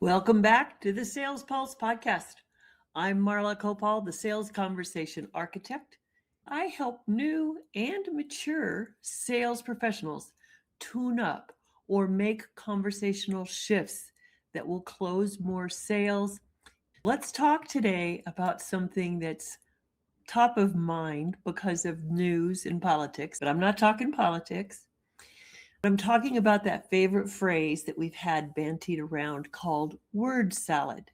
Welcome back to the Sales Pulse podcast. I'm Marla Koupal, the Sales Conversation Architect. I help new and mature sales professionals tune up or make conversational shifts that will close more sales. Let's talk today about something that's top of mind because of news and politics, but I'm not talking politics. I'm talking about that favorite phrase that we've had bantied around called word salad.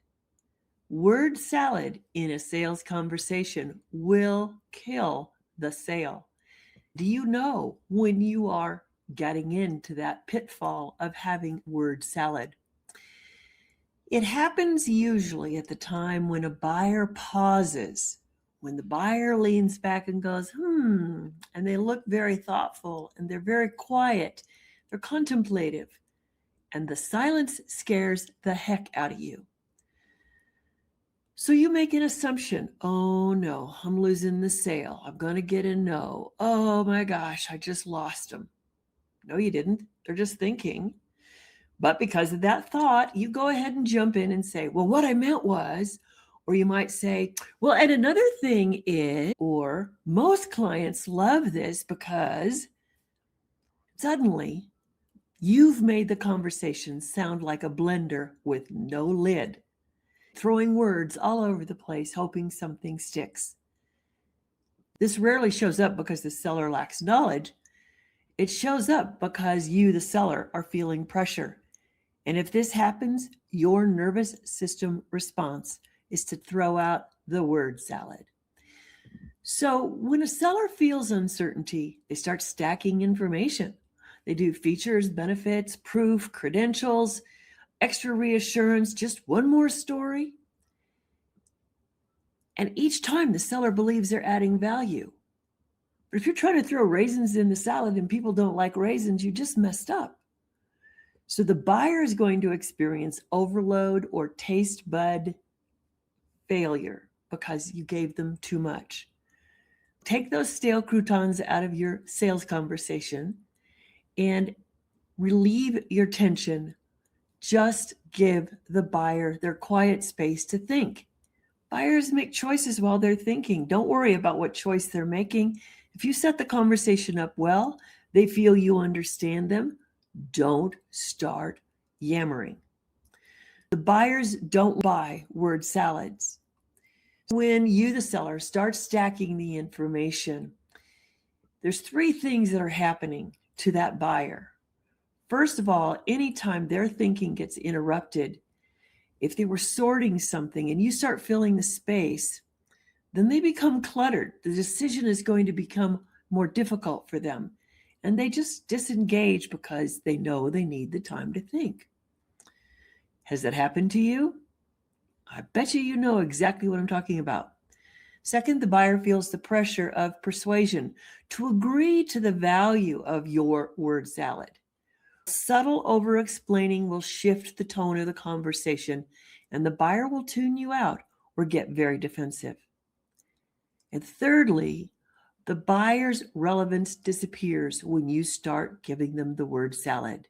Word salad in a sales conversation will kill the sale. Do you know when you are getting into that pitfall of having word salad? It happens usually at the time when a buyer pauses, when the buyer leans back and goes, and they look very thoughtful and they're very quiet. They're contemplative, and the silence scares the heck out of you. So you make an assumption. Oh no, I'm losing the sale. I'm going to get a no. Oh my gosh, I just lost them. No, you didn't. They're just thinking. But because of that thought, you go ahead and jump in and say, well, what I meant was, or you might say, well, and another thing is, or most clients love this because suddenly you've made the conversation sound like a blender with no lid, throwing words all over the place, hoping something sticks. This rarely shows up because the seller lacks knowledge. It shows up because you, the seller, are feeling pressure. And if this happens, your nervous system response is to throw out the word salad. So when a seller feels uncertainty, they start stacking information. They do features, benefits, proof, credentials, extra reassurance, just one more story. And each time the seller believes they're adding value. But if you're trying to throw raisins in the salad and people don't like raisins, you just messed up. So the buyer is going to experience overload or taste bud failure because you gave them too much. Take those stale croutons out of your sales conversation and relieve your tension. Just give the buyer their quiet space to think. Buyers make choices while they're thinking. Don't worry about what choice they're making. If you set the conversation up well, they feel you understand them. Don't start yammering. The buyers don't buy word salads. When you, the seller, start stacking the information, there's three things that are happening to that buyer. First of all, anytime their thinking gets interrupted, if they were sorting something and you start filling the space, then they become cluttered. The decision is going to become more difficult for them. And they just disengage because they know they need the time to think. Has that happened to you? I bet you know exactly what I'm talking about. Second, the buyer feels the pressure of persuasion to agree to the value of your word salad. Subtle over-explaining will shift the tone of the conversation, and the buyer will tune you out or get very defensive. And thirdly, the buyer's relevance disappears when you start giving them the word salad.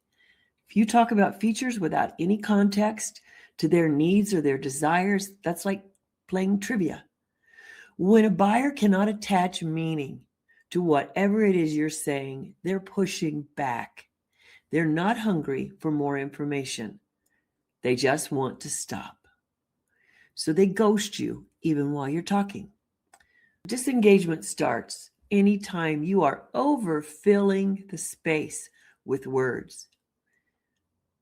If you talk about features without any context to their needs or their desires, that's like playing trivia. When a buyer cannot attach meaning to whatever it is you're saying, they're pushing back. They're not hungry for more information. They just want to stop. So they ghost you even while you're talking. Disengagement starts anytime you are overfilling the space with words.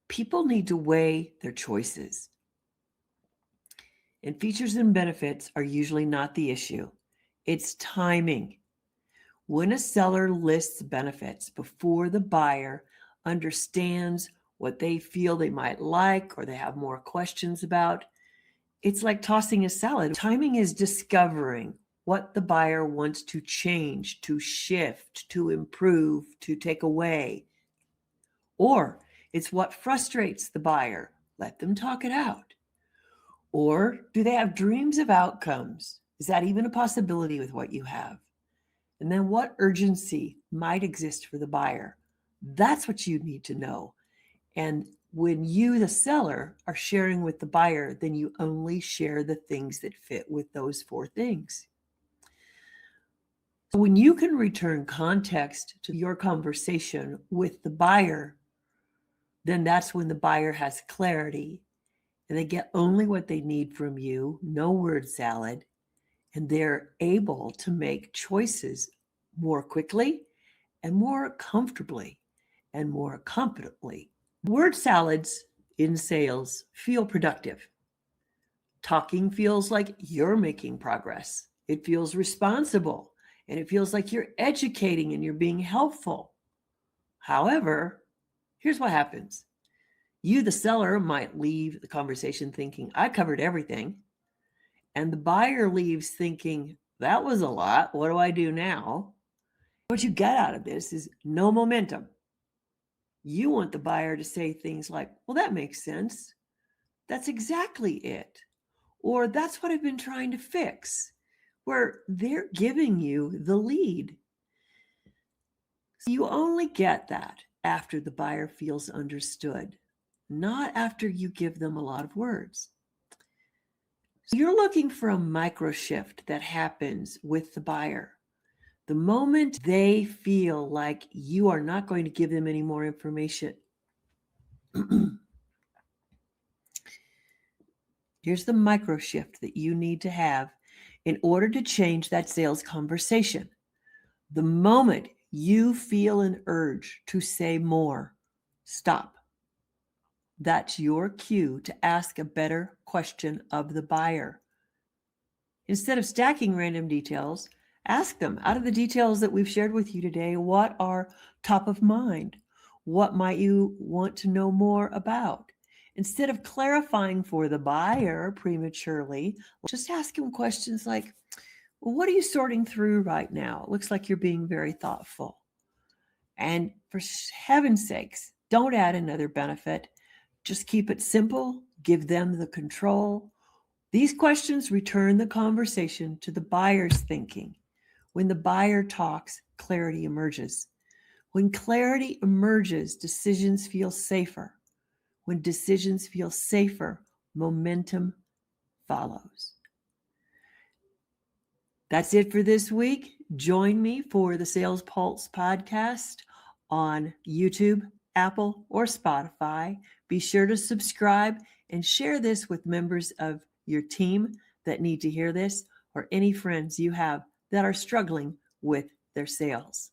People need to weigh their choices. And features and benefits are usually not the issue. It's timing. When a seller lists benefits before the buyer understands what they feel they might like or they have more questions about, it's like tossing a salad. Timing is discovering what the buyer wants to change, to shift, to improve, to take away. Or it's what frustrates the buyer. Let them talk it out. Or do they have dreams of outcomes? Is that even a possibility with what you have? And then what urgency might exist for the buyer? That's what you need to know. And When you, the seller, are sharing with the buyer, then you only share the things that fit with those 4 things. So when you can return context to your conversation with the buyer, then that's when the buyer has clarity and they get only what they need from you, no word salad, and they're able to make choices more quickly and more comfortably and more competently. Word salads in sales feel productive. Talking feels like you're making progress. It feels responsible, and it feels like you're educating and you're being helpful. However, here's what happens. You, the seller, might leave the conversation thinking, I covered everything. And the buyer leaves thinking, that was a lot. What do I do now? What you get out of this is no momentum. You want the buyer to say things like, well, that makes sense. That's exactly it. Or that's what I've been trying to fix, where they're giving you the lead. So you only get that after the buyer feels understood, not after you give them a lot of words. So you're looking for a micro shift that happens with the buyer. The moment they feel like you are not going to give them any more information, here's the micro shift that you need to have in order to change that sales conversation. The moment you feel an urge to say more, stop. That's your cue to ask a better question of the buyer. Instead of stacking random details, ask them, out of the details that we've shared with you today, what are top of mind? What might you want to know more about? Instead of clarifying for the buyer prematurely, just ask them questions like, well, what are you sorting through right now? It looks like you're being very thoughtful. And for heaven's sakes, don't add another benefit. Just keep it simple. Give them the control. These questions return the conversation to the buyer's thinking. When the buyer talks, clarity emerges. When clarity emerges, decisions feel safer. When decisions feel safer, momentum follows. That's it for this week. Join me for the Sales Pulse podcast on YouTube, Apple, or Spotify. Be sure to subscribe and share this with members of your team that need to hear this, or any friends you have that are struggling with their sales.